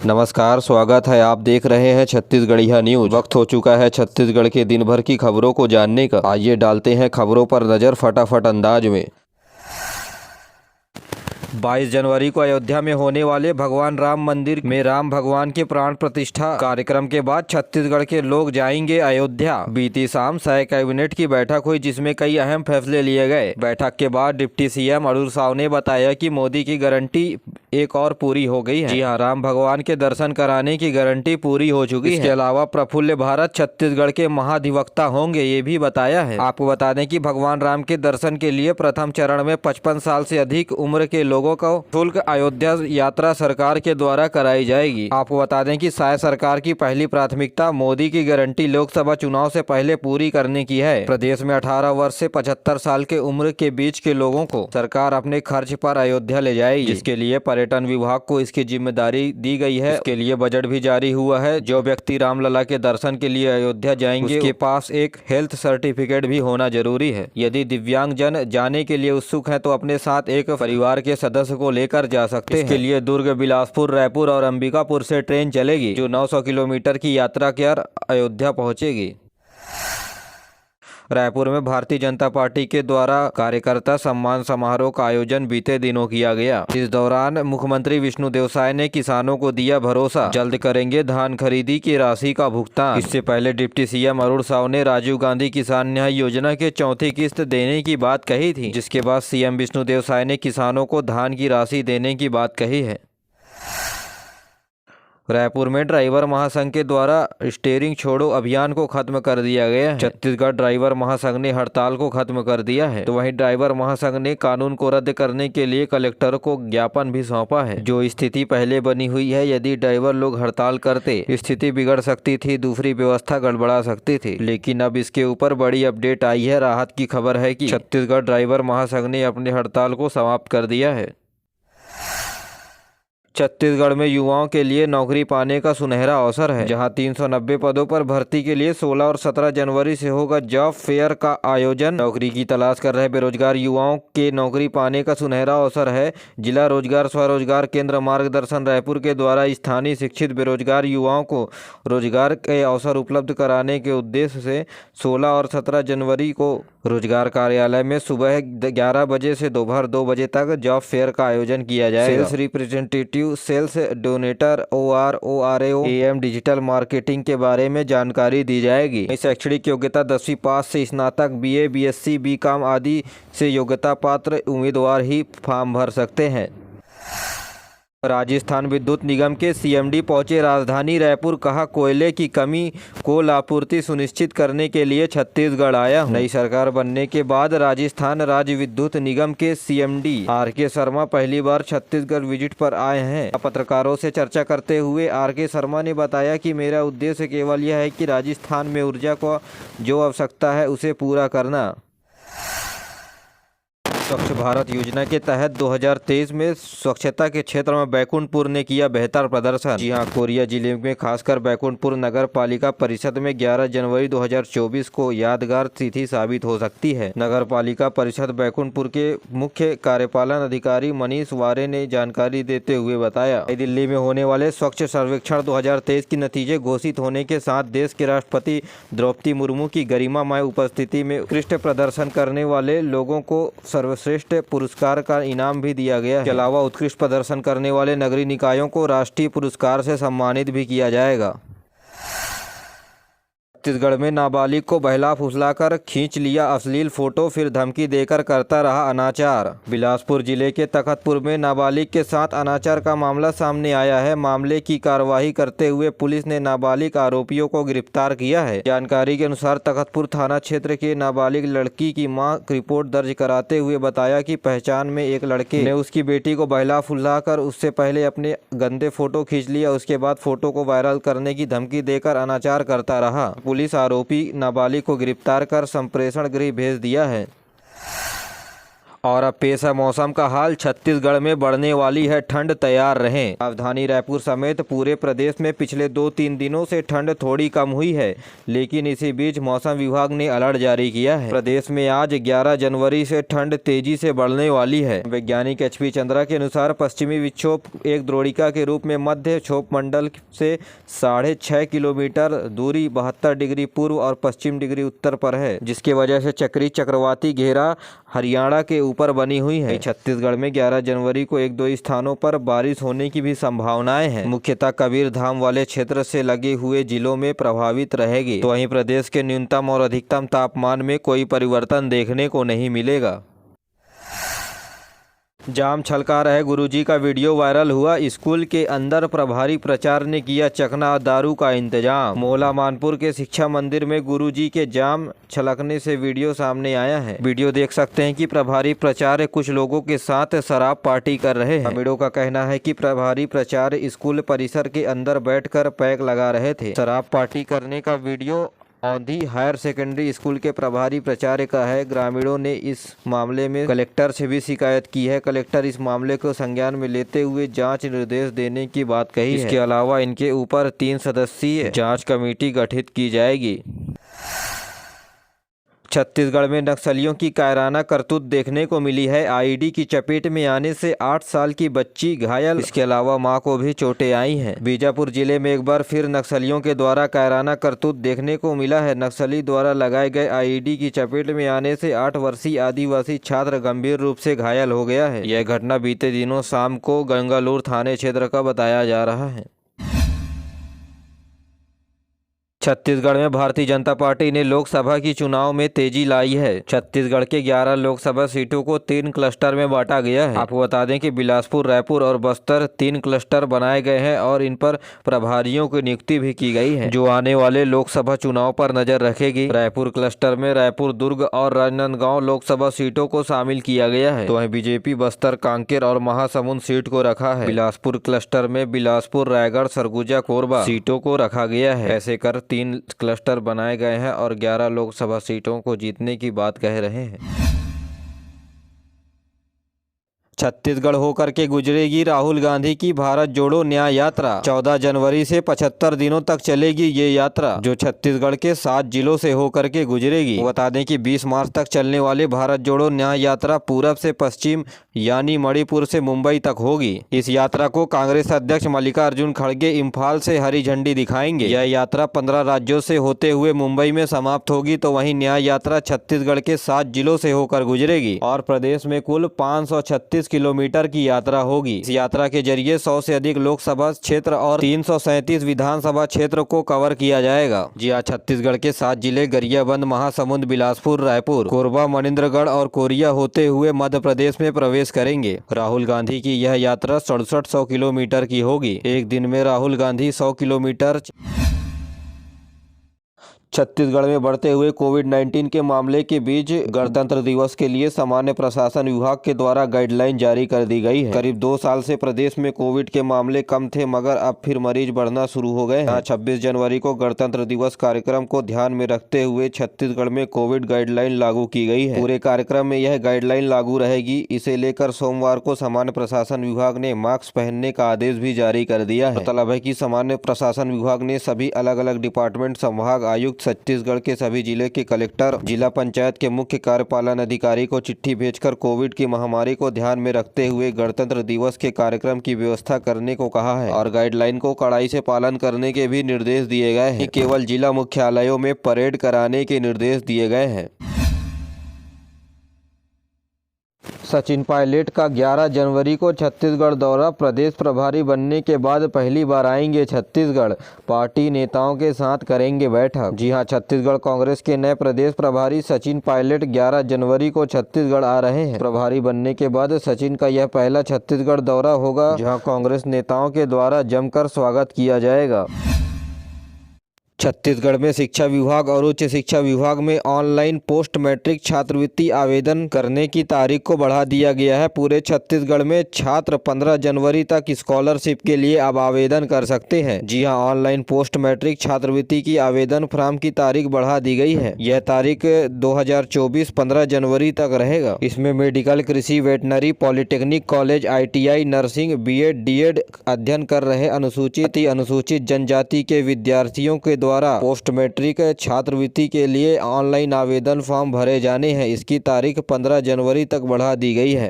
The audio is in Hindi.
नमस्कार, स्वागत है। आप देख रहे हैं छत्तीसगढ़िया न्यूज। वक्त हो चुका है छत्तीसगढ़ के दिन भर की खबरों को जानने का। आइए डालते हैं खबरों पर नजर फटाफट अंदाज में। 22 जनवरी को अयोध्या में होने वाले भगवान राम मंदिर में राम भगवान के प्राण प्रतिष्ठा कार्यक्रम के बाद छत्तीसगढ़ के लोग जाएंगे अयोध्या। बीती शाम सह कैबिनेट की बैठक हुई, जिसमें कई अहम फैसले लिए गए। बैठक के बाद डिप्टी सीएम अरुण साव ने बताया कि मोदी की गारंटी एक और पूरी हो गई है। जी हां, राम भगवान के दर्शन कराने की गारंटी पूरी हो चुकी है। इसके अलावा प्रफुल्ल भारत छत्तीसगढ़ के महाधिवक्ता होंगे, ये भी बताया है। आपको बता दें कि भगवान राम के दर्शन के लिए प्रथम चरण में 55 साल से अधिक उम्र के लोगों को शुल्क अयोध्या यात्रा सरकार के द्वारा कराई जाएगी। आपको बता दें कि शायद सरकार की पहली प्राथमिकता मोदी की गारंटी लोकसभा चुनाव से पहले पूरी करने की है। प्रदेश में 18 वर्ष से 75 साल के उम्र के बीच के लोगों को सरकार अपने खर्च पर अयोध्या ले जाएगी, जिसके लिए पर्यटन विभाग को इसकी जिम्मेदारी दी गई है। इसके लिए बजट भी जारी हुआ है। जो व्यक्ति रामलला के दर्शन के लिए अयोध्या जाएंगे, उसके पास एक हेल्थ सर्टिफिकेट भी होना जरूरी है। यदि दिव्यांग जन जाने के लिए उत्सुक है तो अपने साथ एक परिवार के सदस्य को लेकर जा सकते हैं। इसके लिए दुर्ग, बिलासपुर, रायपुर और अंबिकापुर से ट्रेन चलेगी, जो 900 किलोमीटर की यात्रा कर अयोध्या पहुंचेगी। रायपुर में भारतीय जनता पार्टी के द्वारा कार्यकर्ता सम्मान समारोह का आयोजन बीते दिनों किया गया। इस दौरान मुख्यमंत्री विष्णुदेव साय ने किसानों को दिया भरोसा, जल्द करेंगे धान खरीदी की राशि का भुगतान। इससे पहले डिप्टी सीएम अरुण साव ने राजीव गांधी किसान न्याय योजना के चौथी किस्त देने की बात कही थी, जिसके बाद सीएम विष्णुदेव साय ने किसानों को धान की राशि देने की बात कही है। रायपुर में ड्राइवर महासंघ के द्वारा स्टीयरिंग छोड़ो अभियान को खत्म कर दिया गया है। छत्तीसगढ़ ड्राइवर महासंघ ने हड़ताल को खत्म कर दिया है, तो वहीं ड्राइवर महासंघ ने कानून को रद्द करने के लिए कलेक्टर को ज्ञापन भी सौंपा है। जो स्थिति पहले बनी हुई है, यदि ड्राइवर लोग हड़ताल करते, स्थिति बिगड़ सकती थी, दूसरी व्यवस्था गड़बड़ा सकती थी। लेकिन अब इसके ऊपर बड़ी अपडेट आई है। राहत की खबर है कि छत्तीसगढ़ ड्राइवर महासंघ ने अपनी हड़ताल को समाप्त कर दिया है। छत्तीसगढ़ में युवाओं के लिए नौकरी पाने का सुनहरा अवसर है, जहां 390 पदों पर भर्ती के लिए 16 और 17 जनवरी से होगा जॉब फेयर का आयोजन। नौकरी की तलाश कर रहे बेरोजगार युवाओं के नौकरी पाने का सुनहरा अवसर है। जिला रोजगार स्वरोजगार केंद्र मार्गदर्शन रायपुर के द्वारा स्थानीय शिक्षित बेरोजगार युवाओं को रोजगार के अवसर उपलब्ध कराने के उद्देश्य से 16 और 17 जनवरी को रोजगार कार्यालय में सुबह 11 बजे से दोपहर 2 बजे तक जॉब फेयर का आयोजन किया जाएगा। Sales representative, sales donator, ORO, AM digital marketing के बारे में जानकारी दी जाएगी। शैक्षणिक योग्यता 10वीं पास से स्नातक, BA, BSc, BCom आदि से योग्यता पात्र उम्मीदवार ही फॉर्म भर सकते हैं। राजस्थान विद्युत निगम के CMD पहुंचे राजधानी रायपुर, कहा कोयले की कमी कोल आपूर्ति सुनिश्चित करने के लिए छत्तीसगढ़ आया हूं। नई सरकार बनने के बाद राजस्थान राज्य विद्युत निगम के CMD RK शर्मा पहली बार छत्तीसगढ़ विजिट पर आए हैं। पत्रकारों से चर्चा करते हुए RK शर्मा ने बताया कि मेरा उद्देश्य केवल यह है कि राजस्थान में ऊर्जा को जो आवश्यकता है उसे पूरा करना। स्वच्छ भारत योजना के तहत 2023 में स्वच्छता के क्षेत्र में बैकुंठपुर ने किया बेहतर प्रदर्शन। जी हां, कोरिया जिले में खासकर बैकुंठपुर नगर पालिका परिषद में 11 जनवरी 2024 को यादगार तिथि साबित हो सकती है। नगर पालिका परिषद बैकुंठपुर के मुख्य कार्यपालन अधिकारी मनीष वारे ने जानकारी देते हुए बताया, नई दिल्ली में होने वाले स्वच्छ सर्वेक्षण 2023 के नतीजे घोषित होने के साथ देश के राष्ट्रपति द्रौपदी मुर्मू की गरिमामय उपस्थिति में उत्कृष्ट प्रदर्शन करने वाले लोगों को सर्वश्रेष्ठ पुरस्कार का इनाम भी दिया गया है। इसके अलावा उत्कृष्ट प्रदर्शन करने वाले नगरीय निकायों को राष्ट्रीय पुरस्कार से सम्मानित भी किया जाएगा। छत्तीसगढ़ में नाबालिग को बहला फुसलाकर खींच लिया अश्लील फोटो, फिर धमकी देकर करता रहा अनाचार। बिलासपुर जिले के तखतपुर में नाबालिग के साथ अनाचार का मामला सामने आया है। मामले की कार्रवाई करते हुए पुलिस ने नाबालिग आरोपियों को गिरफ्तार किया है। जानकारी के अनुसार तखतपुर थाना क्षेत्र के नाबालिग लड़की की मां रिपोर्ट दर्ज कराते हुए बताया कि पहचान में एक लड़के ने उसकी बेटी को बहला फुसलाकर उससे पहले अपने गंदे फोटो खींच लिया, उसके बाद फोटो को वायरल करने की धमकी देकर अनाचार करता रहा। पुलिस आरोपी नाबालिग को गिरफ्तार कर संप्रेषण गृह भेज दिया है। और अब पेश है मौसम का हाल। छत्तीसगढ़ में बढ़ने वाली है ठंड, तैयार रहें। राजधानी रायपुर समेत पूरे प्रदेश में पिछले 2-3 दिनों से ठंड थोड़ी कम हुई है, लेकिन इसी बीच मौसम विभाग ने अलर्ट जारी किया है। प्रदेश में आज 11 जनवरी से ठंड तेजी से बढ़ने वाली है। वैज्ञानिक HP चंद्रा के अनुसार पश्चिमी विक्षोभ एक द्रोणिका के रूप में मध्य क्षोभ मंडल से 6.5 किलोमीटर दूरी 72 डिग्री पूर्व और पश्चिम डिग्री उत्तर पर है, जिसकी वजह से चक्री चक्रवाती घेरा हरियाणा के ऊपर बनी हुई है। छत्तीसगढ़ में 11 जनवरी को 1-2 स्थानों पर बारिश होने की भी संभावनाएं हैं। मुख्यतः कबीरधाम वाले क्षेत्र से लगे हुए जिलों में प्रभावित रहेगी। तो वहीं प्रदेश के न्यूनतम और अधिकतम तापमान में कोई परिवर्तन देखने को नहीं मिलेगा। जाम छलका रहे गुरुजी का वीडियो वायरल हुआ। स्कूल के अंदर प्रभारी प्राचार्य ने किया चखना दारू का इंतजाम। मोहला मानपुर के शिक्षा मंदिर में गुरुजी के जाम छलकने से वीडियो सामने आया है। वीडियो देख सकते हैं कि प्रभारी प्राचार्य कुछ लोगों के साथ शराब पार्टी कर रहे हैं। ग्रामीणों का कहना है कि प्रभारी प्राचार्य स्कूल परिसर के अंदर बैठकर पैक लगा रहे थे। शराब पार्टी करने का video Aundhi higher secondary school के प्रभारी प्राचार्य का है। ग्रामीणों ने इस मामले में कलेक्टर से भी शिकायत की है। कलेक्टर इस मामले को संज्ञान में लेते हुए जांच निर्देश देने की बात कही है। इसके अलावा इनके ऊपर 3 सदस्यीय जांच कमेटी गठित की जाएगी। छत्तीसगढ़ में नक्सलियों की कायराना करतूत देखने को मिली है। IED की चपेट में आने से 8 साल की बच्ची घायल। इसके अलावा मां को भी चोटें आई हैं। बीजापुर जिले में एक बार फिर नक्सलियों के द्वारा कायराना करतूत देखने को मिला है। नक्सली द्वारा लगाए गए IED की चपेट में आने से 8 वर्षीय आदिवासी छात्र गंभीर रूप से घायल हो गया है। यह घटना बीते दिनों शाम को गंगालूर थाने क्षेत्र का बताया जा रहा है। छत्तीसगढ़ में भारतीय जनता पार्टी ने लोकसभा की चुनाव में तेजी लाई है। छत्तीसगढ़ के 11 लोकसभा सीटों को 3 क्लस्टर में बांटा गया है। आपको बता दें कि बिलासपुर, रायपुर और बस्तर 3 क्लस्टर बनाए गए हैं और इन पर प्रभारियों की नियुक्ति भी की गई है, जो आने वाले लोकसभा चुनाव पर नजर रखेगी। रायपुर क्लस्टर में रायपुर, दुर्ग और राजनांदगांव लोकसभा सीटों को शामिल किया गया है। तो वहीं बीजेपी बस्तर, कांकेर और महासमुंद सीट को रखा है। बिलासपुर क्लस्टर में बिलासपुर, रायगढ़, सरगुजा, कोरबा सीटों को रखा गया है। ऐसे कर 3 क्लस्टर बनाए गए हैं और 11 लोकसभा सीटों को जीतने की बात कह रहे हैं। छत्तीसगढ़ होकर के गुजरेगी राहुल गांधी की भारत जोड़ो न्याय यात्रा। 14 जनवरी से 75 दिनों तक चलेगी ये यात्रा, जो छत्तीसगढ़ के 7 जिलों से होकर के गुजरेगी। बता दें कि 20 मार्च तक चलने वाले भारत जोड़ो न्याय यात्रा पूरब से पश्चिम यानी मणिपुर से मुंबई तक होगी। इस यात्रा को कांग्रेस अध्यक्ष मल्लिकार्जुन खड़गे इम्फाल से हरी झंडी दिखाएंगे। यह यात्रा 15 राज्यों से होते हुए मुंबई में समाप्त होगी। तो वहीं न्याय यात्रा छत्तीसगढ़ के 7 जिलों से होकर गुजरेगी और प्रदेश में कुल 536 किलोमीटर की यात्रा होगी। इस यात्रा के जरिए 100 से अधिक लोकसभा क्षेत्र और 337 विधानसभा क्षेत्र को कवर किया जाएगा। जी हाँ, छत्तीसगढ़ के 7 जिले गरियाबंद, महासमुंद, बिलासपुर, रायपुर, कोरबा, मनिंद्रगढ़ और कोरिया होते हुए मध्य प्रदेश में प्रवेश करेंगे। राहुल गांधी की यह यात्रा 6700 किलोमीटर की होगी। एक दिन में राहुल गांधी 100 किलोमीटर। छत्तीसगढ़ में बढ़ते हुए कोविड-19 के मामले के बीच गणतंत्र दिवस के लिए सामान्य प्रशासन विभाग के द्वारा गाइडलाइन जारी कर दी गई है। करीब 2 साल से प्रदेश में कोविड के मामले कम थे, मगर अब फिर मरीज बढ़ना शुरू हो गए हैं। 26 जनवरी को गणतंत्र दिवस कार्यक्रम को ध्यान में रखते हुए छत्तीसगढ़ में कोविड गाइडलाइन लागू की गई है। पूरे कार्यक्रम में यह गाइडलाइन लागू रहेगी। इसे लेकर सोमवार को सामान्य प्रशासन विभाग ने मास्क पहनने का आदेश भी जारी कर दिया है। मतलब है कि सामान्य प्रशासन विभाग ने सभी अलग अलग डिपार्टमेंट, संभाग आयुक्त, छत्तीसगढ़ के सभी जिले के कलेक्टर, जिला पंचायत के मुख्य कार्यपालन अधिकारी को चिट्ठी भेजकर कोविड की महामारी को ध्यान में रखते हुए गणतंत्र दिवस के कार्यक्रम की व्यवस्था करने को कहा है और गाइडलाइन को कड़ाई से पालन करने के भी निर्देश दिए गए हैं। केवल जिला मुख्यालयों में परेड कराने के निर्देश दिए गए हैं। सचिन पायलट का 11 जनवरी को छत्तीसगढ़ दौरा। प्रदेश प्रभारी बनने के बाद पहली बार आएंगे छत्तीसगढ़। पार्टी नेताओं के साथ करेंगे बैठक। जी हां, छत्तीसगढ़ कांग्रेस के नए प्रदेश प्रभारी सचिन पायलट 11 जनवरी को छत्तीसगढ़ आ रहे हैं। प्रभारी बनने के बाद सचिन का यह पहला छत्तीसगढ़ दौरा होगा, जहां कांग्रेस नेताओं के द्वारा जमकर स्वागत किया जाएगा। छत्तीसगढ़ में शिक्षा विभाग और उच्च शिक्षा विभाग में ऑनलाइन पोस्ट मैट्रिक छात्रवृत्ति आवेदन करने की तारीख को बढ़ा दिया गया है। पूरे छत्तीसगढ़ में छात्र 15 जनवरी तक स्कॉलरशिप के लिए अब आवेदन कर सकते हैं। जी हां, ऑनलाइन पोस्ट मैट्रिक छात्रवृत्ति की आवेदन फॉर्म की तारीख बढ़ा दी गई है। यह तारीख 2024 15 जनवरी तक रहेगा। इसमें मेडिकल, कृषि, veterinary, polytechnic college, ITI, nursing, BEd, DEd अध्ययन कर रहे अनुसूचित जनजाति के विद्यार्थियों के द्वारा पोस्ट मैट्रिक छात्रवृत्ति के लिए ऑनलाइन आवेदन फॉर्म भरे जाने हैं। इसकी तारीख 15 जनवरी तक बढ़ा दी गई है।